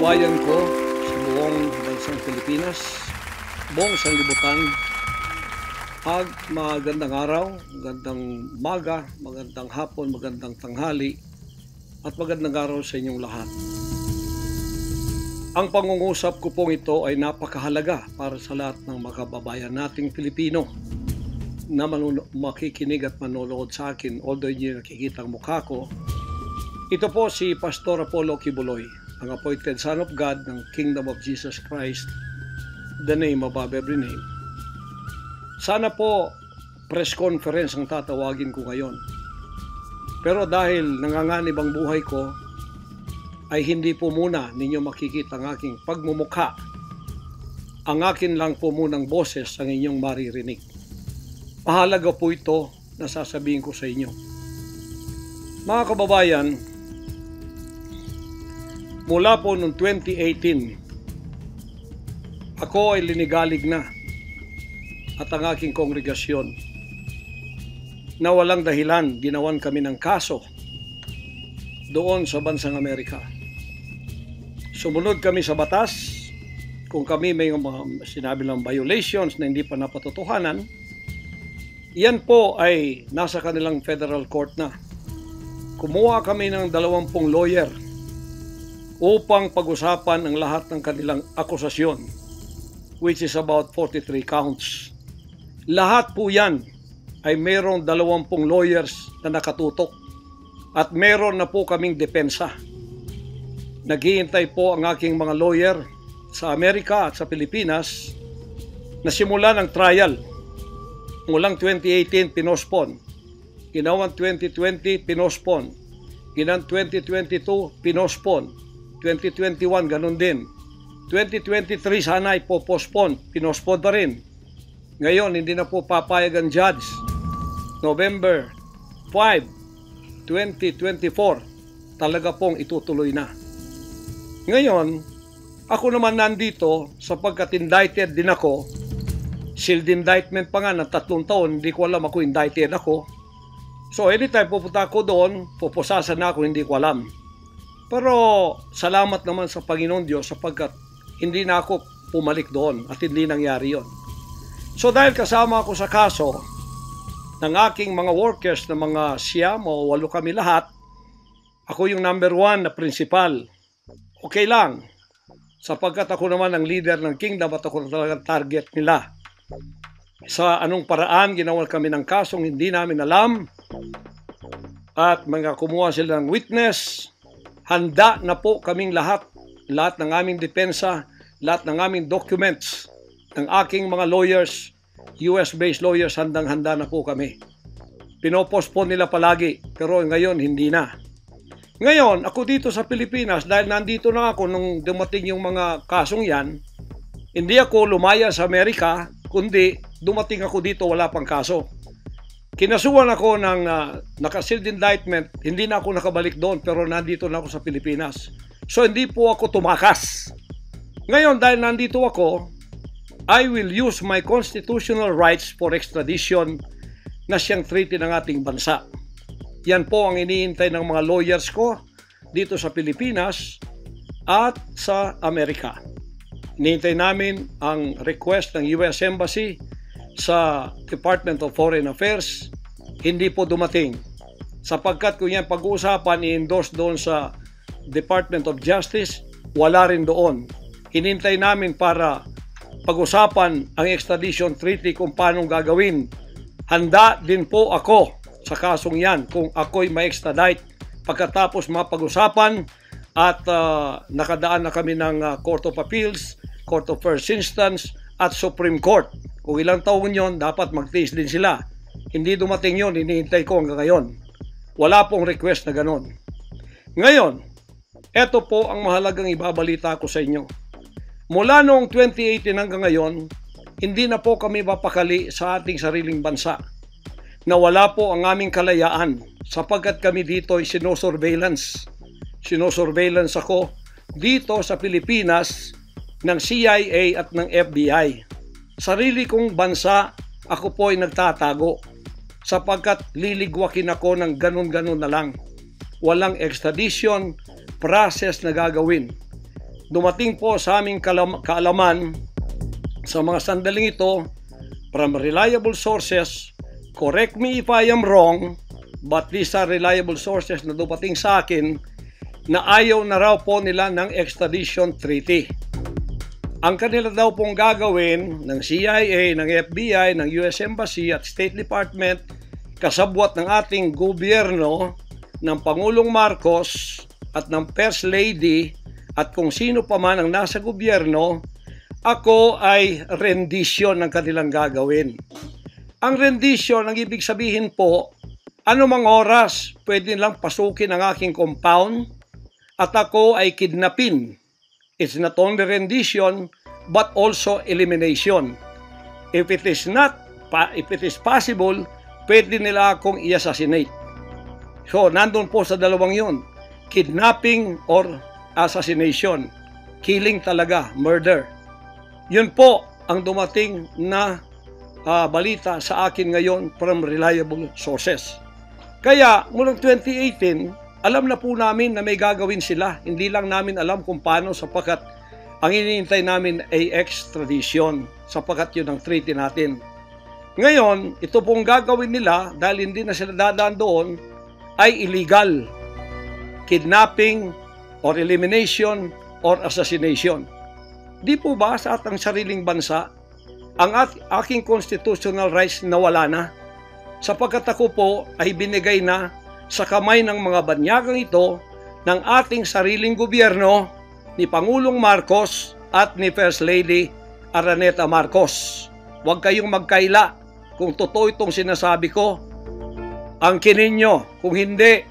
kababayan ko sa buong bansang Pilipinas, buong sanlibutan, magandang araw, magandang umaga, magandang hapon, magandang tanghali, at magandang araw sa inyong lahat. Ang pangungusap ko pong ito ay napakahalaga para sa lahat ng mga kababayan nating Pilipino na makikinig at manonood sa akin, although hindi nakikita ang mukha ko. Ito po si Pastor Apollo Kibuloy, ang appointed Son of God ng Kingdom of Jesus Christ, the name above every name. Sana po press conference ang tatawagin ko ngayon. Pero dahil nanganganib ang buhay ko, ay hindi po muna ninyo makikita ang aking pagmumukha. Ang akin lang po munang boses ang inyong maririnig. Mahalaga po ito na sasabihin ko sa inyo. Mga kababayan, mula po noong 2018, ako ay linigalig na at ang aking kongregasyon na walang dahilan ginawan kami ng kaso doon sa bansang Amerika. Sumunod kami sa batas. Kung kami may mga sinabi lang violations na hindi pa napatotohanan, yan po ay nasa kanilang federal court na. Kumuha kami ng 20 lawyer upang pag-usapan ang lahat ng kanilang akusasyon, which is about 43 counts. Lahat po yan ay mayroong 20 lawyers na nakatutok at meron na po kaming depensa. Naghihintay po ang aking mga lawyer sa Amerika at sa Pilipinas na simulan ang trial. Mulang 2018 pinospon, ginawang 2020 pinospon, ginawang 2022 pinospon, 2021 ganun din, 2023 sana ay popospon, pinospon pa rin. Ngayon hindi na po papayag ang judge. November 5, 2024 talaga pong itutuloy na. Ngayon, ako naman nandito sapagkat indicted din ako. Sealed indictment pa nga ng 3 taon, hindi ko alam ako indicted ako. So anytime pupunta ako doon, pupusasan na ako, hindi ko alam. Pero salamat naman sa Panginoon Diyos sapagkat hindi na ako pumalik doon at hindi nangyari yon. So dahil kasama ako sa kaso ng aking mga workers na mga 9 o 8 kami lahat, ako yung number 1 na principal. Okay lang, sapagkat ako naman ang leader ng kingdom at ako talagang target nila. Sa anong paraan ginawa kami ng kasong hindi namin alam at mga kumuha sila ng witness. Handa na po kaming lahat ng aming depensa, lahat ng aming documents, ng aking mga lawyers, US-based lawyers, handang-handa na po kami. Pinopospon nila palagi, pero ngayon hindi na. Ngayon, ako dito sa Pilipinas, dahil nandito na ako nung dumating yung mga kasong yan, hindi ako lumaya sa Amerika, kundi dumating ako dito wala pang kaso. Kinasuhan ako ng naka-sealed indictment, hindi na ako nakabalik doon pero nandito na ako sa Pilipinas. So hindi po ako tumakas. Ngayon dahil nandito ako, I will use my constitutional rights for extradition na siyang treaty ng ating bansa. Yan po ang iniintay ng mga lawyers ko dito sa Pilipinas at sa Amerika. Iniintay namin ang request ng US Embassy sa Department of Foreign Affairs. Hindi po dumating. Sapagkat kung yan pag-uusapan, i-endorse doon sa Department of Justice, wala rin doon. Hinintay namin para pag-usapan ang extradition treaty kung paano gagawin. Handa din po ako sa kasong yan kung ako'y ma-extradite pagkatapos mapag-usapan at nakadaan na kami ng Court of Appeals, Court of First Instance at Supreme Court. Kung ilang taon yon, dapat magtiis din sila. Hindi dumating yon, hinihintay ko hanggang ngayon. Wala pong request na ganon. Ngayon, eto po ang mahalagang ibabalita ko sa inyo. Mula noong 2018 hanggang ngayon, hindi na po kami mapakali sa ating sariling bansa. Nawala po ang aming kalayaan sapagkat kami dito ay sinosurveillance. Sinosurveillance ako dito sa Pilipinas ng CIA at ng FBI. Sarili kong bansa, ako po ay nagtatago sapagkat liligwakin ako ng ganun-ganun na lang. Walang extradition process na gagawin. dumating po sa aming kaalaman sa mga sandaling ito from reliable sources. Correct me if I am wrong, but these are reliable sources na dumating sa akin na ayaw na raw po nila ng extradition treaty. Ang kanila daw pong gagawin ng CIA, ng FBI, ng US Embassy at State Department, kasabwat ng ating gobyerno, ng Pangulong Marcos at ng First Lady at kung sino pa man ang nasa gobyerno, ako ay rendition ng kanilang gagawin. Ang rendition, ang ibig sabihin po, anumang oras pwede lang pasukin ang aking compound at ako ay kidnapin. It's not only rendition but also elimination. If it is possible, pwede nila akong i-assassinate. So, nandun po sa dalawang yun. Kidnapping or assassination. Killing talaga, murder. Yun po ang dumating na balita sa akin ngayon from reliable sources. Kaya, mulang 2018, alam na po namin na may gagawin sila. Hindi lang namin alam kung paano sapagkat ang iniintay namin ay extradition sapagkat yun ang treaty natin. Ngayon, ito pong gagawin nila dahil hindi na sila dadaan doon ay illegal. Kidnapping or elimination or assassination. Di po ba sa atang sariling bansa ang aking constitutional rights nawala na? Sapagkat ako po ay binigay na sa kamay ng mga banyagang ito ng ating sariling gobyerno ni Pangulong Marcos at ni First Lady Araneta Marcos. Huwag kayong magkaila kung totoo itong sinasabi ko. Angkin ninyo, kung hindi,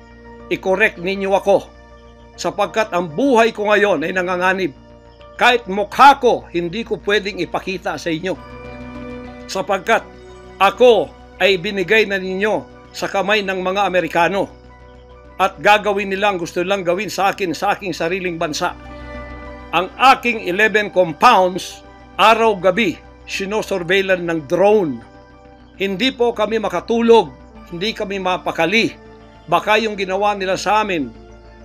i-correct ninyo ako. Sapagkat ang buhay ko ngayon ay nanganganib. Kahit mukha ko, hindi ko pwedeng ipakita sa inyo. Sapagkat ako ay binigay na ninyo sa kamay ng mga Amerikano. At gagawin nilang gusto lang gawin sa akin sa aking sariling bansa. Ang aking 11 compounds, araw-gabi, sinosurveillan ng drone. Hindi po kami makatulog, hindi kami mapakali. Baka yung ginawa nila sa amin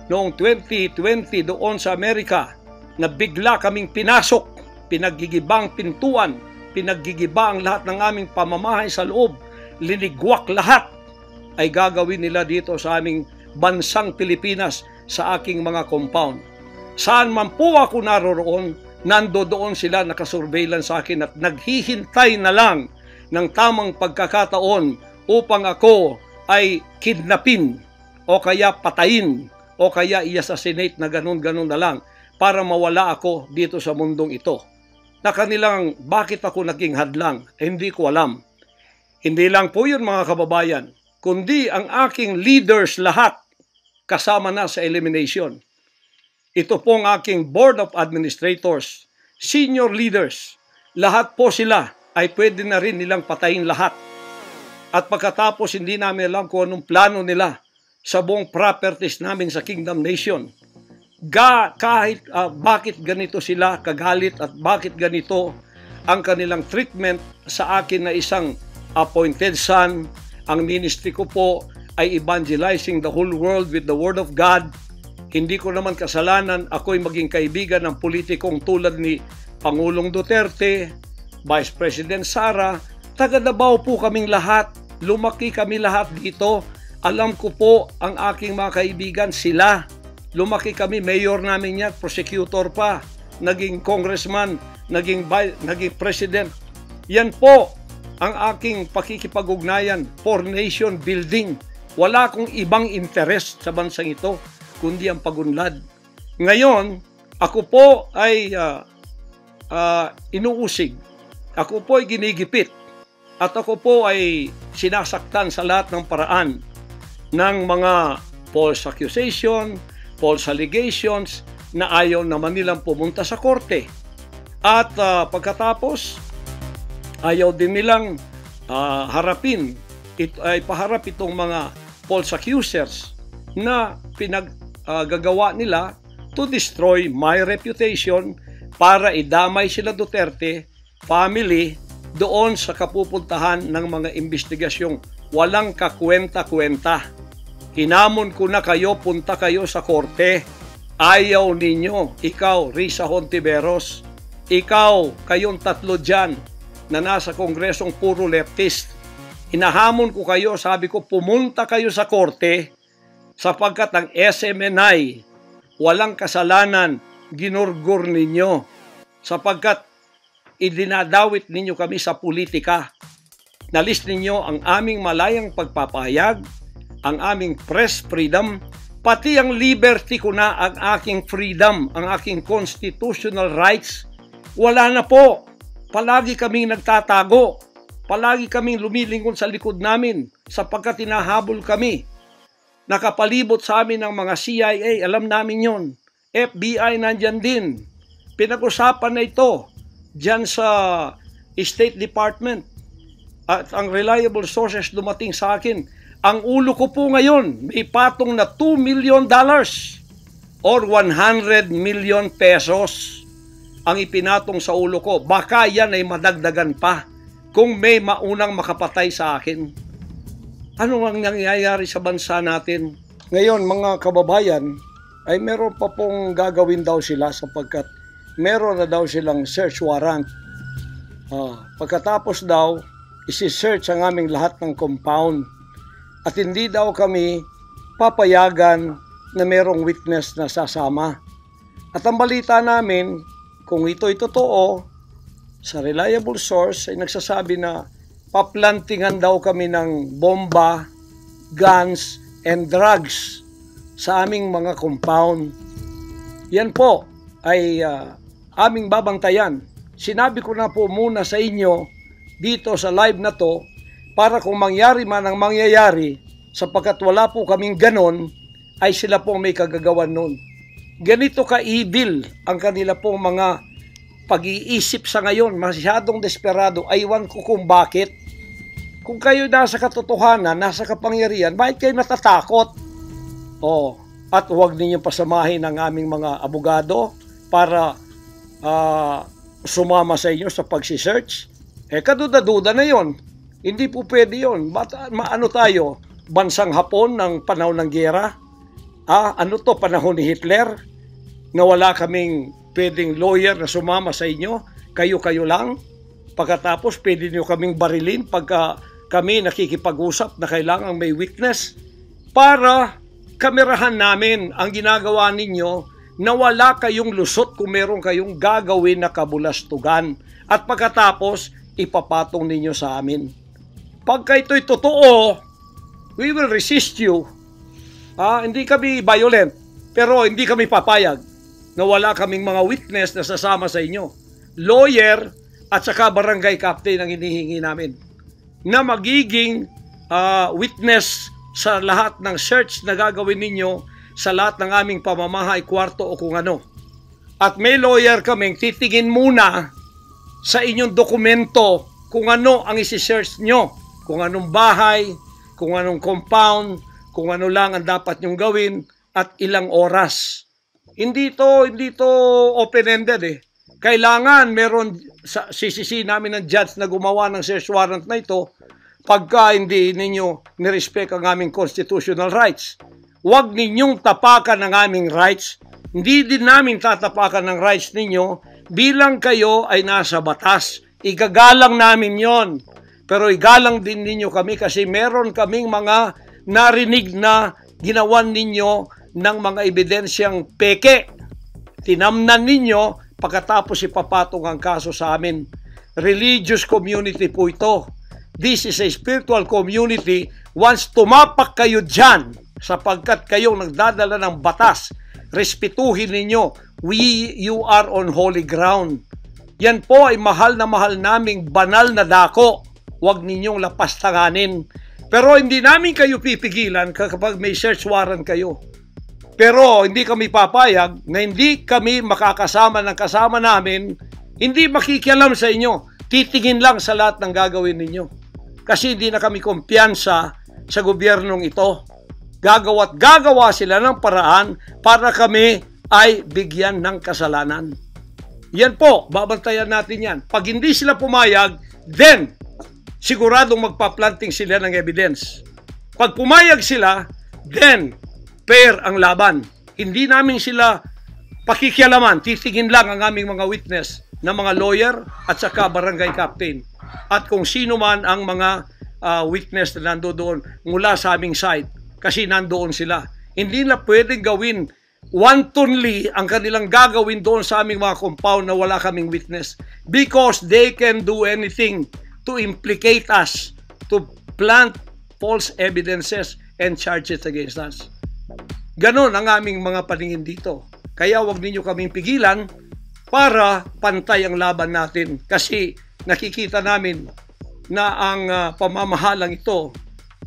noong 2020 doon sa Amerika na bigla kaming pinasok, pinaggigibang pintuan, pinaggigibang lahat ng aming pamamahay sa loob, linigwak lahat, ay gagawin nila dito sa aming bansang Pilipinas sa aking mga compound. Saan man po ako naroroon, nandoon sila nakasurveillance sa akin at naghihintay na lang ng tamang pagkakataon upang ako ay kidnapin o kaya patayin o kaya i-assassinate na ganun-ganun na lang para mawala ako dito sa mundong ito. Na kanilang bakit ako naging hadlang, hindi ko alam. Hindi lang po yun mga kababayan, kundi ang aking leaders lahat kasama na sa elimination. Ito pong aking Board of Administrators, senior leaders, lahat po sila ay pwede na rin nilang patayin lahat. At pagkatapos hindi namin alam kung anong plano nila sa buong properties namin sa Kingdom Nation. Bakit ganito sila kagalit at bakit ganito ang kanilang treatment sa akin na isang appointed son. Ang ministry ko po ay evangelizing the whole world with the Word of God. Hindi ko naman kasalanan ako'y maging kaibigan ng politikong tulad ni Pangulong Duterte, Vice President Sara. Taga Davao po kaming lahat. Lumaki kami lahat dito. Alam ko po ang aking mga kaibigan, sila. Lumaki kami, mayor namin yan, prosecutor pa, naging congressman, naging president. Yan po ang aking pakikipag-ugnayan for nation building. Wala akong ibang interest sa bansang ito, kundi ang pagunlad. Ngayon, ako po ay inuusig. Ako po ay ginigipit. At ako po ay sinasaktan sa lahat ng paraan ng mga false accusation, false allegations na ayaw naman nilang pumunta sa korte. At pagkatapos, ayaw din nilang paharap itong mga false accusers na pinaggagawa nila to destroy my reputation para idamay sila Duterte family doon sa kapupuntahan ng mga investigasyong walang kakwenta-kwenta. Hinamon ko na kayo, punta kayo sa korte. Ayaw ninyo, ikaw, Risa Hontiveros, ikaw, kayong tatlo dyan na nasa kongresong puro leftist. Hinahamon ko kayo, sabi ko, pumunta kayo sa korte sapagkat ang SMNI walang kasalanan, ginurgur ninyo sapagkat idinadawit ninyo kami sa politika. Nalis ninyo ang aming malayang pagpapahayag, ang aming press freedom, pati ang liberty ko na, ang aking freedom, ang aking constitutional rights. Wala na po. Palagi kaming nagtatago. Palagi kaming lumilingon sa likod namin sapagkat hinahabol kami. Nakapalibot sa amin ng mga CIA, alam namin yon. FBI nandyan din. Pinag-usapan na ito dyan sa State Department. At ang reliable sources dumating sa akin. Ang ulo ko po ngayon, may patong na $2 million or 100 million pesos ang ipinatong sa ulo ko. Baka yan ay madagdagan pa kung may maunang makapatay sa akin. Ano ang nangyayari sa bansa natin? Ngayon, mga kababayan, ay meron pa pong gagawin daw sila sapagkat meron na daw silang search warrant. Pagkatapos daw, isi-search ang aming lahat ng compound. At hindi daw kami papayagan na merong witness na sasama. At ang balita namin, kung ito'y totoo, sa reliable source ay nagsasabi na paplantingan daw kami ng bomba, guns, and drugs sa aming mga compound. Yan po ay aming babantayan. Sinabi ko na po muna sa inyo dito sa live na to para kung mangyari man ang mangyayari, sapagkat wala po kaming ganon, ay sila pong may kagagawan nun. Ganito ka-evil ang kanila pong mga pag-iisip sa ngayon, masyadong desperado. Aywan ko kung bakit. Kung kayo nasa katotohanan, nasa kapangyarihan, bakit kayo natatakot? At huwag ninyong pasamahin ang aming mga abogado para sumama sa inyo sa pagsisearch. Kaduda-duda na yon. Hindi po pwede yun. Ano tayo? Bansang Hapon ng panahon ng giyera? Ano to? Panahon ni Hitler? Na wala kaming pwedeng lawyer na sumama sa inyo? Kayo-kayo lang? Pagkatapos, pwede nyo kaming barilin pagka kami nakikipag-usap na kailangang may witness para kamerahan namin ang ginagawa ninyo na wala kayong lusot kung meron kayong gagawin na kabulastugan. At pagkatapos, ipapatong ninyo sa amin. Pagka ito'y totoo, we will resist you. Hindi kami violent, pero hindi kami papayag na wala kaming mga witness na sasama sa inyo. Lawyer at saka barangay captain ang hinihingi namin na magiging witness sa lahat ng search na gagawin ninyo sa lahat ng aming pamamahay, kwarto o kung ano. At may lawyer kaming titingin muna sa inyong dokumento kung ano ang isi-search nyo. Kung anong bahay, kung anong compound, kung ano lang ang dapat nyong gawin at ilang oras. Hindi to open-ended . Kailangan meron sisisi namin ng judge na gumawa ng search warrant na ito pagka hindi ninyo nirespect ang aming constitutional rights. Huwag ninyong tapakan ang aming rights. Hindi din namin tatapakan ng rights ninyo bilang kayo ay nasa batas. Igagalang namin yon. Pero igalang din ninyo kami kasi meron kaming mga narinig na ginawan ninyo ng mga ebidensyang peke. Tinamnan ninyo pagkatapos ipapatong ang kaso sa amin. Religious community po ito. This is a spiritual community. Once tumapak kayo dyan, sapagkat kayong nagdadala ng batas, respetuhin ninyo. You are on holy ground. Yan po ay mahal na mahal naming banal na dako. Huwag ninyong lapastanganin. Pero hindi namin kayo pipigilan kapag may search warrant kayo. Pero hindi kami papayag na hindi kami makakasama ng kasama namin, hindi makikialam sa inyo. Titingin lang sa lahat ng gagawin ninyo. Kasi hindi na kami kumpiyansa sa gobyernong ito. Gagawa sila ng paraan para kami ay bigyan ng kasalanan. Yan po, babantayan natin yan. Pag hindi sila pumayag, then siguradong magpa-planting sila ng evidence. Pag pumayag sila, then fair ang laban. Hindi namin sila pakikialaman. Titingin lang ang aming mga witness na mga lawyer at saka barangay captain. At kung sino man ang mga witness na nandoon mula sa aming side kasi nandoon sila. Hindi na pwedeng gawin wantonly ang kanilang gagawin doon sa aming mga compound na wala kaming witness because they can do anything to implicate us, to plant false evidences and charges against us. Ganon ang aming mga paningin dito. Kaya wag ninyo kaming pigilan para pantay ang laban natin kasi nakikita namin na ang pamamahalang ito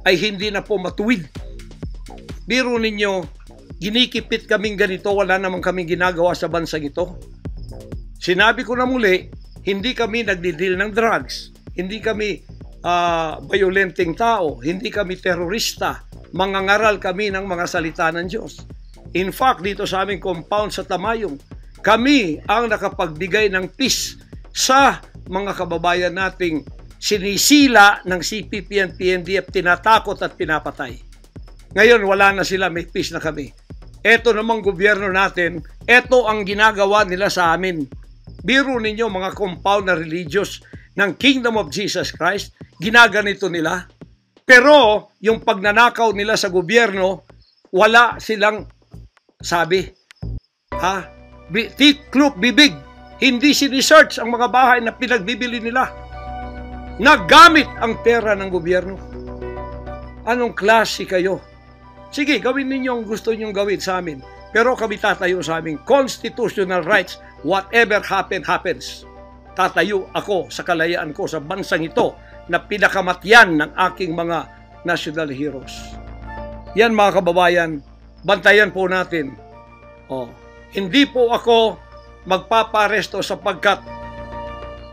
ay hindi na po matuwid. Biro ninyo, ginikipit kaming ganito, wala namang kaming ginagawa sa bansang ito. Sinabi ko na muli, hindi kami nagdi-deal ng drugs, hindi kami violenting tao, hindi kami terorista, mangangaral kami ng mga salita ng Diyos. In fact, dito sa aming compound sa Tamayong, kami ang nakapagbigay ng peace sa mga kababayan nating sinisila ng CPP and PNDF, tinatakot at pinapatay. Ngayon, wala na sila, may peace na kami. Eto namang gobyerno natin, eto ang ginagawa nila sa amin. Biro ninyo mga compound na religious ng Kingdom of Jesus Christ, ginaganito nila. Pero yung pagnanakaw nila sa gobyerno, wala silang sabi. Tiklop bibig, hindi sinisearch ang mga bahay na pinagbibili nila. Nagamit ang pera ng gobyerno. Anong klase kayo? Sige, gawin ninyo ang gusto ninyong gawin sa amin. Pero kami tatayo sa aming constitutional rights. Whatever happens. Tatayo ako sa kalayaan ko sa bansang ito na pinakamatyan ng aking mga national heroes. Yan mga kababayan, bantayan po natin. Hindi po ako magpaparesto sapagkat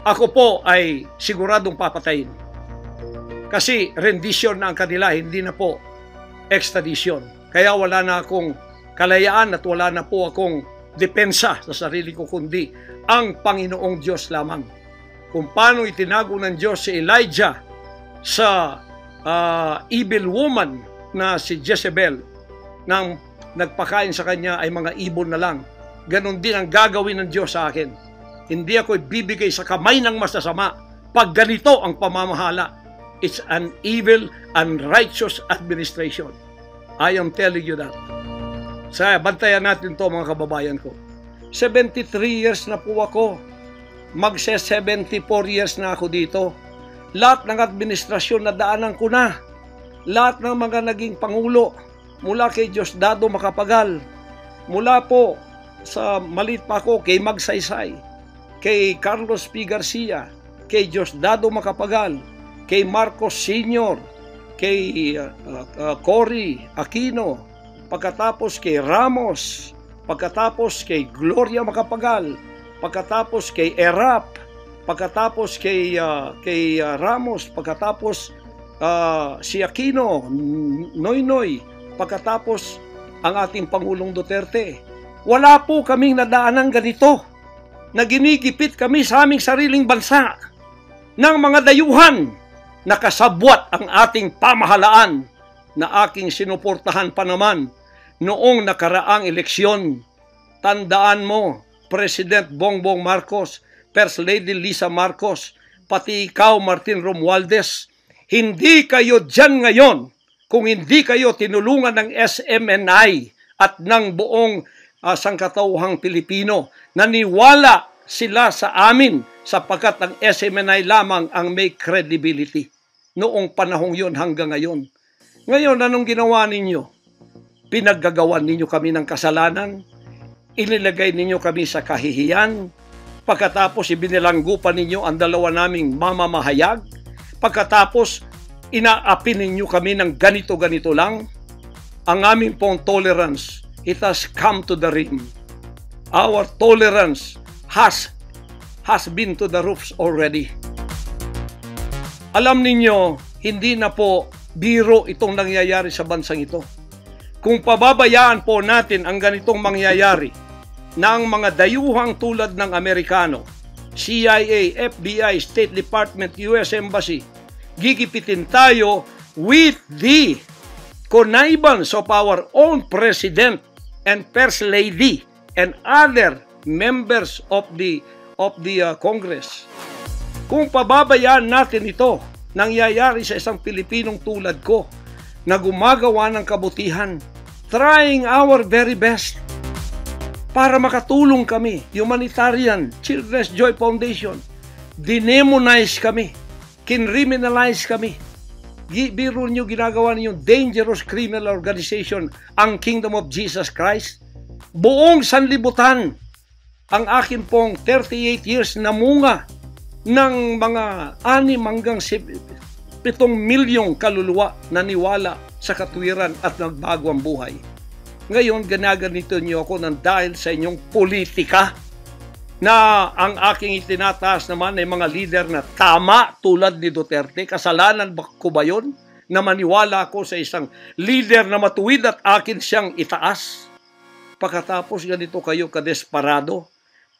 ako po ay siguradong papatayin. Kasi rendition na ang kanila, hindi na po extradition. Kaya wala na akong kalayaan at wala na po akong depensa sa sarili ko kundi ang Panginoong Diyos lamang. Kung paano itinago ng Diyos si Elijah sa evil woman na si Jezebel nang nagpakain sa kanya ay mga ibon na lang. Ganon din ang gagawin ng Diyos sa akin. Hindi ako ibibigay sa kamay ng masasama pag ganito ang pamamahala. It's an evil, unrighteous administration. I am telling you that. Bantayan natin to mga kababayan ko. 73 years na po ako. Magse-74 years na ako dito. Lahat ng administrasyon na daanan ko na. Lahat ng mga naging pangulo. Mula kay Diosdado Macapagal. Mula po sa malit pa ako kay Magsaysay. Kay Carlos P. Garcia. Kay Diosdado Macapagal. Kay Marcos Sr., kay Cory Aquino, pagkatapos kay Ramos, pagkatapos kay Gloria Macapagal, pagkatapos kay Erap, pagkatapos kay Ramos, pagkatapos si Aquino, Noynoy, pagkatapos ang ating Pangulong Duterte. Wala po kaming nadaanan ganito na ginigipit kami sa aming sariling bansa ng mga dayuhan. Nakasabwat ang ating pamahalaan na aking sinuportahan pa naman noong nakaraang eleksyon. Tandaan mo, President Bongbong Marcos, First Lady Lisa Marcos, pati ikaw Martin Romualdez, hindi kayo dyan ngayon kung hindi kayo tinulungan ng SMNI at ng buong sangkatauhang Pilipino. Naniwala sila sa amin sapagkat ang SMNI lamang ang may credibility. Noong panahong yun hanggang ngayon. Ngayon, anong ginawa ninyo? Pinaggagawan ninyo kami ng kasalanan, inilagay ninyo kami sa kahihiyan, pagkatapos ibinilanggo pa ninyo ang dalawa naming mamamahayag, pagkatapos inaapi ninyo kami ng ganito-ganito lang, ang aming pong tolerance, it has come to the rim. Our tolerance has been to the roofs already. Alam ninyo, hindi na po biro itong nangyayari sa bansang ito. Kung pababayaan po natin ang ganitong mangyayari ng mga dayuhang tulad ng Amerikano, CIA, FBI, State Department, US Embassy, gigipitin tayo with the connivance of our own President and First Lady and other members of the Congress. Kung pababayaan natin ito, nangyayari sa isang Pilipinong tulad ko na gumagawa ng kabutihan, trying our very best para makatulong kami, humanitarian, Children's Joy Foundation, dinemonize kami, kinriminalize kami. Biro nyo, ginagawa ninyo dangerous criminal organization ang Kingdom of Jesus Christ. Buong sanlibutan, ang akin pong 38 years namunga ng mga 6 hanggang 7 milyong kaluluwa na niwala sa katuwiran at nagbago ang buhay. Ngayon, ganaganito niyo ako ng dahil sa inyong politika na ang aking itinataas naman ay mga leader na tama tulad ni Duterte. Kasalanan ko ba yun na maniwala ako sa isang leader na matuwid at akin siyang itaas? Pagkatapos ganito kayo kadesperado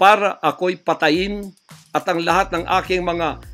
para ako'y patayin at ang lahat ng aking mga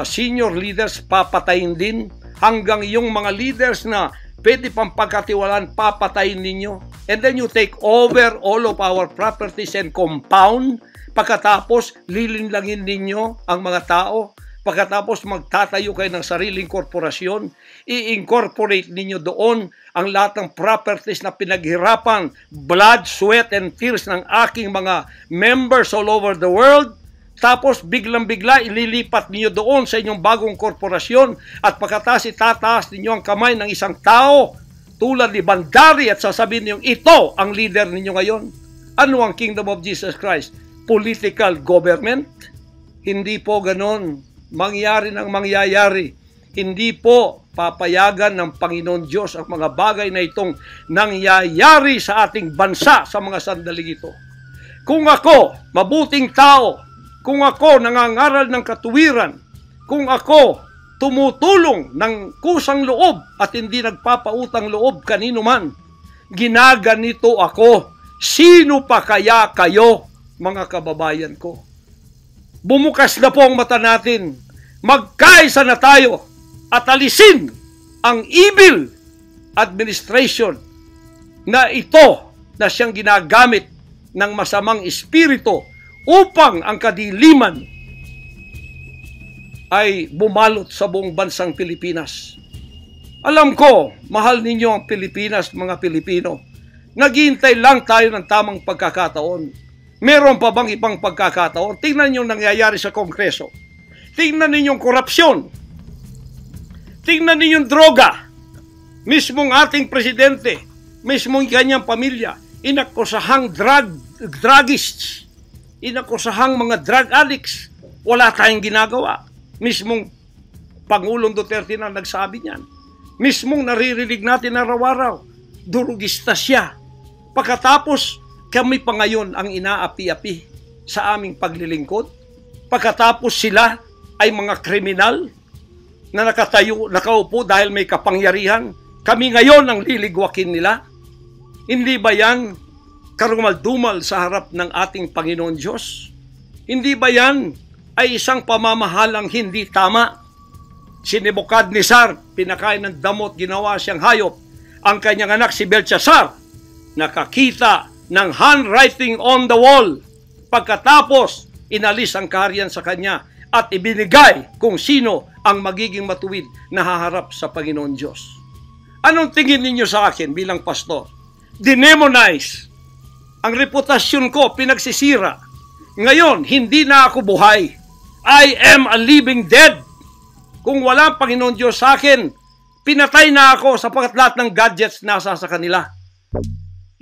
senior leaders papatayin din, hanggang yung mga leaders na pwede pang pagkatiwalaan papatayin ninyo, and then you take over all of our properties and compound. Pagkatapos lilinlangin ninyo ang mga tao, pagkatapos magtatayo kayo ng sariling korporasyon, i-incorporate ninyo doon ang lahat ng properties na pinaghirapan, blood, sweat, and tears ng aking mga members all over the world. Tapos biglang-bigla ililipat niyo doon sa inyong bagong korporasyon at pagkatapos itataas ninyo ang kamay ng isang tao tulad ni Bandari at sasabihin niyo, ito ang leader ninyo ngayon. Ano ang Kingdom of Jesus Christ? Political government? Hindi po ganon. Mangyari ng mangyayari. Hindi po papayagan ng Panginoon Diyos ang mga bagay na itong nangyayari sa ating bansa sa mga sandaling ito. Kung ako, mabuting tao, kung ako nangangaral ng katuwiran, kung ako tumutulong ng kusang loob at hindi nagpapautang loob kanino man, ginaganito ako. Sino pa kaya kayo, mga kababayan ko? Bumukas na po ang mata natin. Magkaisa na tayo at alisin ang evil administration na ito na siyang ginagamit ng masamang espiritu upang ang kadiliman ay bumalot sa buong bansang Pilipinas. Alam ko, mahal ninyo ang Pilipinas, mga Pilipino. Naghihintay lang tayo ng tamang pagkakataon. Meron pa bang ibang pagkakataon? Tingnan niyo nangyayari sa Kongreso. Tingnan ninyong korupsyon. Tingnan ninyong droga. Mismong ating presidente, mismong kanyang pamilya, inakusahang druggists, inakusahang mga drug addicts. Wala tayong ginagawa. Mismong Pangulong Duterte na nagsabi niyan. Mismong naririnig natin araw-araw, durugista siya. Pagkatapos, kami pa ngayon ang inaapi-api sa aming paglilingkod. Pagkatapos sila ay mga kriminal na nakaupo dahil may kapangyarihan. Kami ngayon ang liligwakin nila. Hindi ba yan karumal-dumal sa harap ng ating Panginoon Diyos? Hindi ba yan ay isang pamamahalang hindi tama? Si Nebukadnezar, pinakain ng damot, ginawa siyang hayop. Ang kanyang anak si Belshazzar, nakakita ng handwriting on the wall. Pagkatapos, inalis ang kaharian sa kanya at ibinigay kung sino ang magiging matuwid na haharap sa Panginoon Diyos. Anong tingin ninyo sa akin bilang pastor? Dinemonize. Ang reputasyon ko pinagsisira. Ngayon, hindi na ako buhay. I am a living dead. Kung walang Panginoon Diyos sa akin, pinatay na ako sapagkat lahat ng gadgets nasa sa kanila.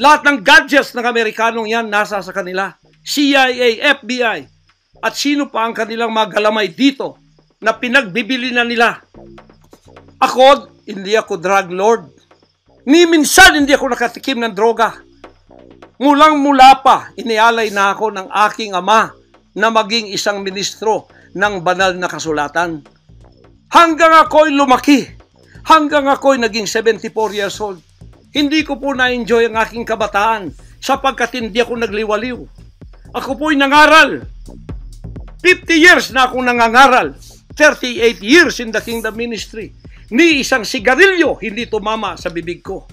Lahat ng gadgets ng Amerikanong yan nasa sa kanila. CIA, FBI, at sino pa ang kanilang mga galamay dito na pinagbibili na nila. Ako, hindi ako drug lord. Ni minsan hindi ako nakatikim ng droga. Mulang-mula pa, inialay na ako ng aking ama na maging isang ministro ng banal na kasulatan. Hanggang ako'y lumaki, hanggang ako'y naging 74 years old, hindi ko po na-enjoy ang aking kabataan sapagkat hindi ako nagliwaliw. Ako po'y nangaral. 50 years na akong nangangaral. 38 years in the kingdom ministry. Ni isang sigarilyo hindi tumama sa bibig ko.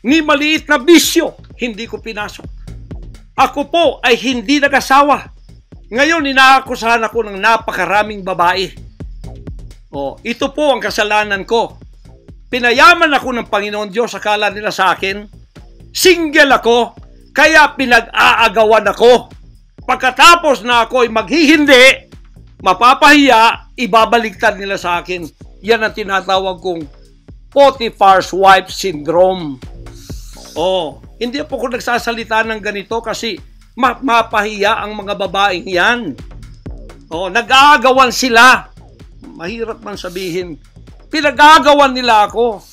Ni maliit na bisyo hindi ko pinasok. Ako po ay hindi nag-asawa. Ngayon, inaakusahan ako ng napakaraming babae. Ito po ang kasalanan ko. Pinayaman ako ng Panginoon Diyos, akala nila sa akin. Single ako, kaya pinag-aagawan ako. Pagkatapos na ako ay maghihindi, mapapahiya, ibabaliktad nila sa akin. Yan ang tinatawag kong Potiphar's wife syndrome. Hindi po ako nagsasalita ng ganito kasi mapahiya ang mga babaeng yan. Nag-aagawan sila. Mahirap man sabihin. Pinag-aagawan nila ako.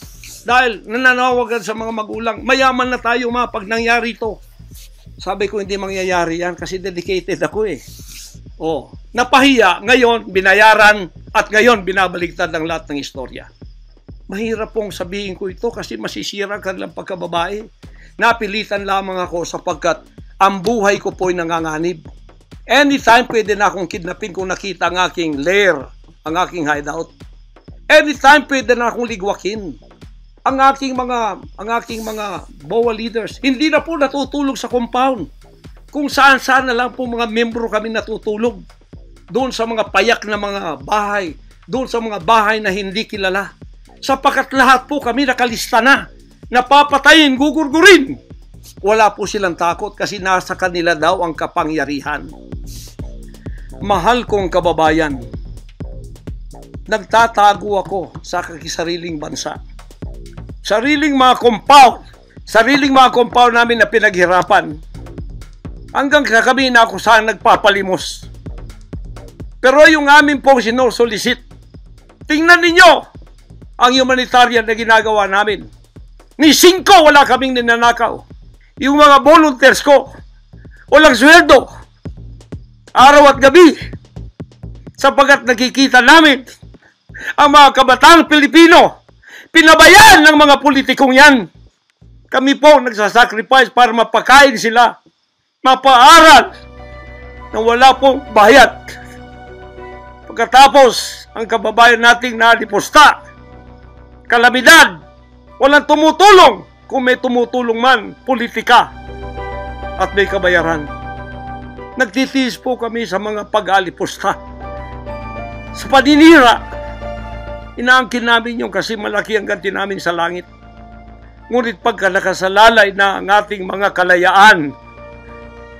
Dahil nananawagan sa mga magulang, mayaman na tayo pag nangyari ito. Sabi ko, hindi mangyayari yan kasi dedicated ako eh. Napahiya, ngayon binayaran at ngayon binabaliktad ang lahat ng istorya. Mahirap pong sabihin ko ito kasi masisira ang kanilang pagkababae. Napilitan lamang ako sapagkat ang buhay ko po ay nanganganib. Anytime pwede na akong kidnapin kung nakita ang aking lair, ang aking hideout. Anytime pwede na akong ligwakin. Ang aking mga BOA leaders, hindi na po natutulog sa compound. Kung saan-saan na lang po mga membro kami natutulog. Doon sa mga payak na mga bahay, doon sa mga bahay na hindi kilala. Sapagkat lahat po kami nakalista na, napapatayin, gugurgurin. Wala po silang takot kasi nasa kanila daw ang kapangyarihan. Mahal kong kababayan, nagtatago ako sa kakisariling bansa. Sariling mga compound namin na pinaghirapan. Hanggang kami na ako saan nagpapalimos. Pero yung amin pong sinusulisit, tingnan ninyo ang humanitarian na ginagawa namin. Ni 5 wala kaming ninanakaw. Yung mga volunteers ko, walang sweldo. Araw at gabi. Sapagat nakikita namin ang mga kabataang Pilipino, pinabayaan ng mga politikong yan. Kami po nagsasacrifice para mapakain sila, mapaaral na wala pong bayad. Pagkatapos, ang kababayan nating nalipusta, kalamidad, walang tumutulong. Kung may tumutulong man, politika at may kabayaran. Nagtitiis po kami sa mga pag-alipusta. Sa paninira, inaangkin namin yung kasi malaki ang ganti namin sa langit. Ngunit pagka nakasalalay na ang ating mga kalayaan,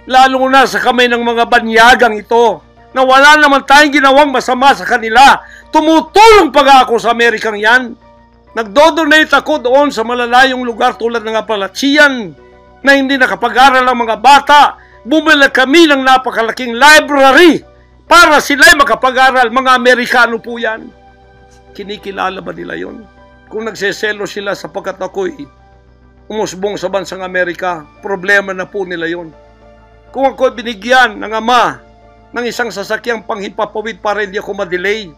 lalo na sa kamay ng mga banyagang ito, na wala naman tayong ginawang masama sa kanila, tumutulong pa ako sa Amerikang yan. Nagdodonate ako doon sa malalayong lugar tulad ng Apalachian na hindi nakapag-aral ang mga bata. Bumili kami ng napakalaking library para sila'y makapag-aral. Mga Amerikano po yan. Kinikilala ba nila yon? Kung nagseselo sila sapagkat ako'y umusbong sa bansang Amerika, problema na po nila yon. Kung ako'y binigyan ng ama ng isang sasakyang panghimpapawid para hindi ako ma-delay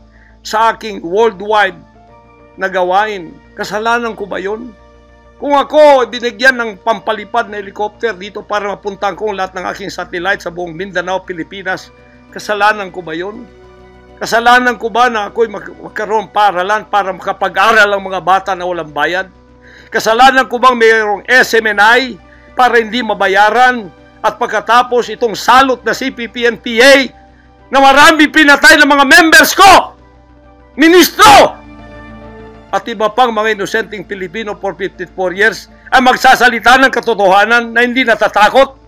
sa aking worldwide na gawain, kasalanan ko ba yun? Kung ako binigyan ng pampalipad na helicopter dito para mapuntahan ko lahat ng aking satellite sa buong Mindanao, Pilipinas, kasalanan ko ba yun? Kasalanan ko ba na ako'y magkaroon paralan para makapag-aral ang mga bata na walang bayad? Kasalanan ko bang mayroong SMNI para hindi mabayaran? At pagkatapos itong salot na CPP-NPA na marami pinatay ng mga members ko, ministro, at iba pang mga inosenteng Pilipino for 54 years ay magsasalita ng katotohanan na hindi natatakot.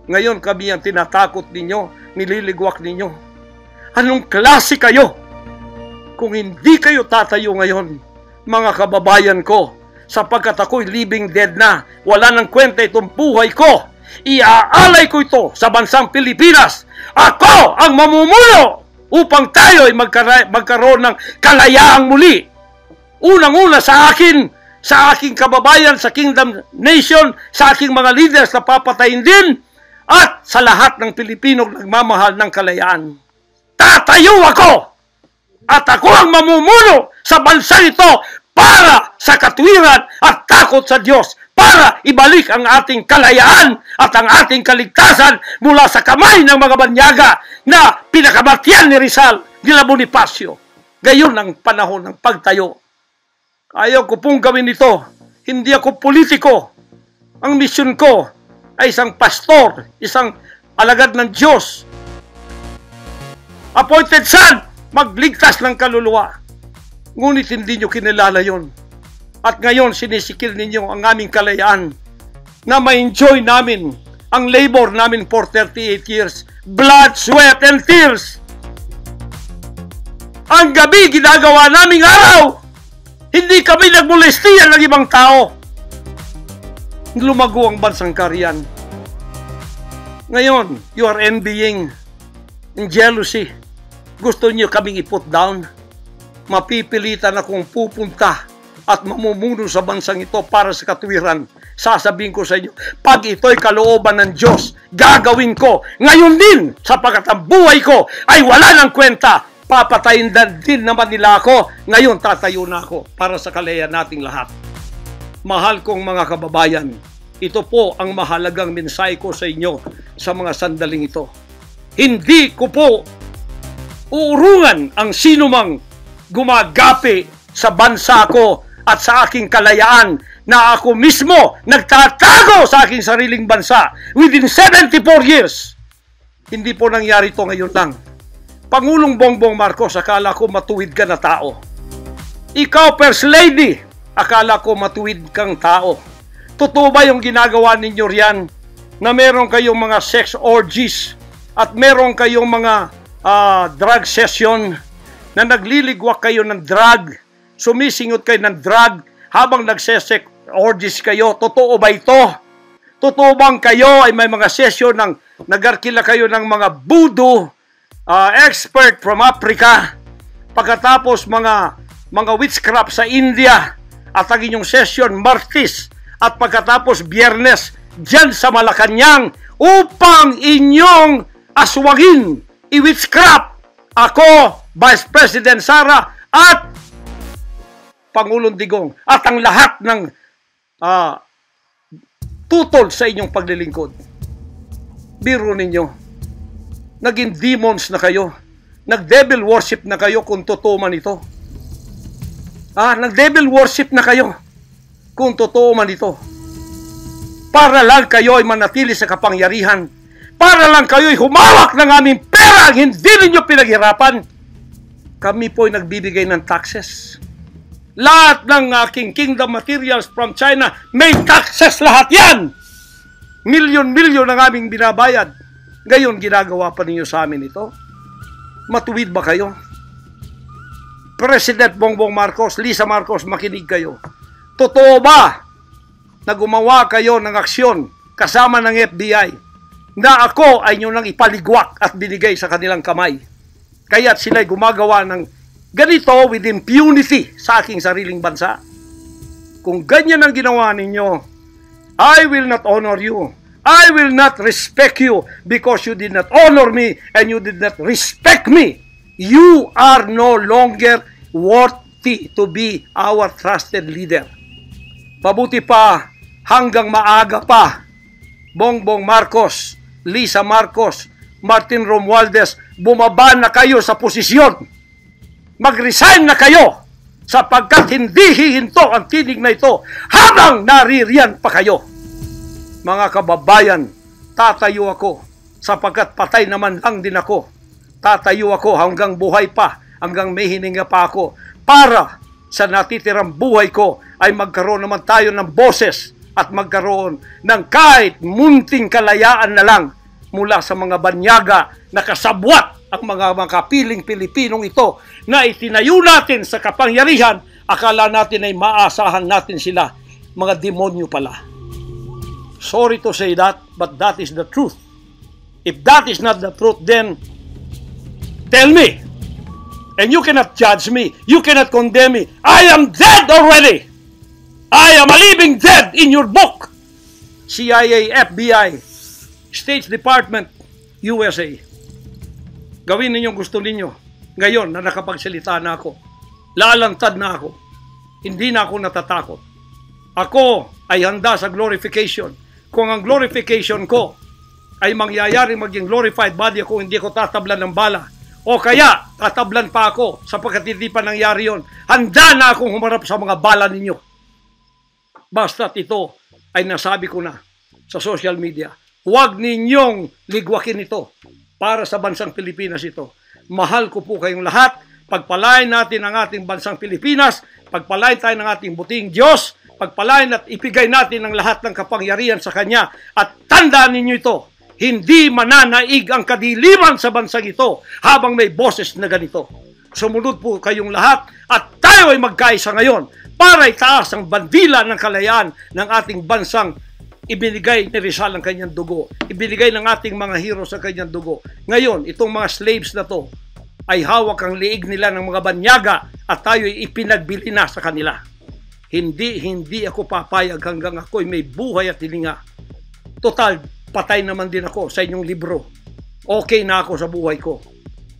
Ngayon kami ang tinatakot ninyo, nililigwak ninyo. Anong klase kayo? Kung hindi kayo tatayo ngayon, mga kababayan ko, sapagkat ako'y living dead na, wala nang kwenta itong buhay ko, iaalay ko ito sa bansang Pilipinas. Ako ang mamumuno upang tayo ay magkaroon ng kalayaang muli. Unang-una sa akin, sa aking kababayan, sa Kingdom Nation, sa aking mga leaders na papatayin din, at sa lahat ng Pilipino nagmamahal ng kalayaan. Tatayo ako! At ako ang mamumuno sa bansa ito para sa katwiran at takot sa Diyos, para ibalik ang ating kalayaan at ang ating kaligtasan mula sa kamay ng mga banyaga na pinakamatyan ni Rizal, nila Bonifacio. Gayon ang panahon ng pagtayo. Ayaw ko pong gawin ito. Hindi ako politiko. Ang misyon ko ay isang pastor, isang alagad ng Diyos. Appointed son, magligtas ng kaluluwa. Ngunit hindi nyo kinilala yon. At ngayon, sinisikil ninyo ang aming kalayaan na ma-enjoy namin ang labor namin for 38 years. Blood, sweat, and tears. Ang gabi, ginagawa naming araw. Hindi kami nagmolestiyan ng ibang tao. Lumago ang bansang Korean. Ngayon, you are envying and jealousy. Gusto niyo kaming i-put down. Mapipilitan akong pupunta at mamumuno sa bansang ito para sa katuwiran. Sasabihin ko sa inyo, pag ito'y kalooban ng Diyos, gagawin ko. Ngayon din, sapagkat ang buhay ko ay wala ng kwenta. Papatayin din naman nila ako. Ngayon, tatayo na ako para sa kalayan nating lahat. Mahal kong mga kababayan, ito po ang mahalagang mensahe ko sa inyo sa mga sandaling ito. Hindi ko po uurungan ang sinumang gumagapi sa bansa ko at sa aking kalayaan na ako mismo nagtatago sa aking sariling bansa within 74 years. Hindi po nangyari ito ngayon lang. Pangulong Bongbong Marcos, akala ko matuwid ka na tao. Ikaw, First Lady, akala ko matuwid kang tao. Totoo ba yung ginagawa ninyo riyan na meron kayong mga sex orgies at meron kayong mga drug session na nagliligwak kayo ng drug, sumisingot kayo ng drug habang nagsesex orgies kayo? Totoo ba ito? Totoo bang kayo ay may mga session ng nagarkila kayo ng mga voodoo expert from Africa, pagkatapos mga witchcraft sa India, at ang inyong session Martes, at pagkatapos Biyernes dyan sa Malacanang upang inyong aswagin, i-witchcraft ako, Vice President Sara, at Pangulong Digong, at ang lahat ng tutol sa inyong paglilingkod. Biro ninyo, naging demons na kayo. Nag-devil worship na kayo kung totoo man ito. Nag-devil worship na kayo kung totoo man ito. Para lang kayo ay manatili sa kapangyarihan. Para lang kayo ay humawak ng aming pera ang hindi ninyo pinaghirapan. Kami po ay nagbibigay ng taxes. Lahat ng aking kingdom materials from China, may taxes lahat yan! Milyon-milyon ang aming binabayad. Ngayon, ginagawa pa ninyo sa amin ito? Matuwid ba kayo? President Bongbong Marcos, Lisa Marcos, makinig kayo. Totoo ba na gumawa kayo ng aksyon kasama ng FBI na ako ay nyo nang ipaligwak at binigay sa kanilang kamay? Kaya't sila'y gumagawa ng ganito with impunity sa aking sariling bansa. Kung ganyan ang ginawa ninyo, I will not honor you. I will not respect you because you did not honor me and you did not respect me. You are no longer worthy to be our trusted leader. Pabuti pa, hanggang maaga pa, Bongbong Marcos, Lisa Marcos, Martin Romualdez, bumaba na kayo sa posisyon. Mag-resign na kayo sapagkat hindi hihinto ang tinig na ito habang naririyan pa kayo. Mga kababayan, tatayo ako sapagkat patay naman lang din ako. Tatayo ako hanggang buhay pa, hanggang may hininga pa ako para sa natitirang buhay ko ay magkaroon naman tayo ng boses at magkaroon ng kahit munting kalayaan na lang mula sa mga banyaga na kasabwat ang mga makapiling Pilipinong ito na itinayo natin sa kapangyarihan. Akala natin ay maasahan natin sila. Mga demonyo pala. Sorry to say that, but that is the truth. If that is not the truth, then tell me. And you cannot judge me. You cannot condemn me. I am dead already. I am a living dead in your book. CIA, FBI, State Department, USA. Gawin ninyong gusto ninyo. Ngayon na nakapagsalita na ako, lalantad na ako. Hindi na ako natatakot. Ako ay handa sa glorification. Kung ang glorification ko ay mangyayari maging glorified body ako, hindi ko tatablan ng bala. O kaya, tatablan pa ako sapagkat hindi pa nangyari yon. Handa na akong humarap sa mga bala ninyo. Basta't ito ay nasabi ko na sa social media, huwag ninyong ligwakin ito para sa bansang Pilipinas ito. Mahal ko po kayong lahat. Pagpalain natin ang ating bansang Pilipinas, pagpalain tayo ng ating buting Diyos, pagpalain at ipigay natin ang lahat ng kapangyarihan sa Kanya. At tandaan ninyo ito, hindi mananaig ang kadiliman sa bansang ito habang may boses na ganito. Sumunod po kayong lahat at tayo ay magkaisa ngayon para itaas ang bandila ng kalayaan ng ating bansang ibinigay ni Rizal ang kanyang dugo. Ibinigay ng ating mga heroes ang kanyang dugo. Ngayon, itong mga slaves na to ay hawak ang liig nila ng mga banyaga at tayo ay ipinagbili na sa kanila. Hindi ako papayag hanggang ako'y may buhay at hilinga. Total, patay naman din ako sa inyong libro. Okay na ako sa buhay ko.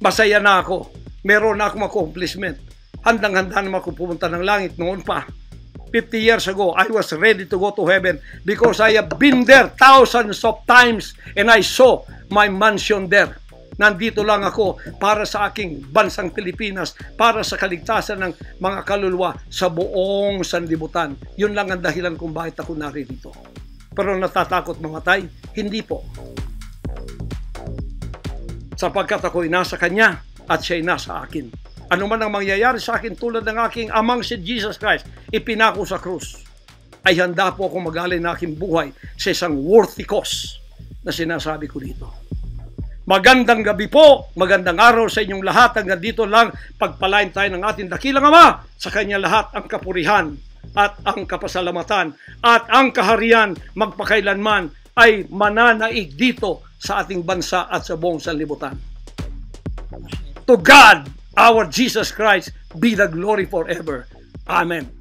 Masaya na ako. Meron na akong accomplishment. Handang-handa naman ako pumunta ng langit noon pa. 50 years ago, I was ready to go to heaven because I have been there thousands of times and I saw my mansion there. Nandito lang ako para sa aking bansang Pilipinas, para sa kaligtasan ng mga kaluluwa sa buong sanlibutan. Yun lang ang dahilan kung bakit ako naririto. Pero natatakot mamatay? Hindi po. Sapagkat ako'y nasa Kanya at siya'y nasa akin. Ano man ang mangyayari sa akin tulad ng aking amang si Jesus Christ, ipinako sa krus, ay handa po akong mag-alay ng aking buhay sa isang worthy cause na sinasabi ko dito. Magandang gabi po, magandang araw sa inyong lahat. Hanggang dito lang, pagpalain tayo ng ating dakilang Ama. Sa Kanya lahat ang kapurihan at ang kapasalamatan at ang kaharian magpakailanman ay mananaig dito sa ating bansa at sa buong sanlibutan. To God, our Jesus Christ, be the glory forever. Amen.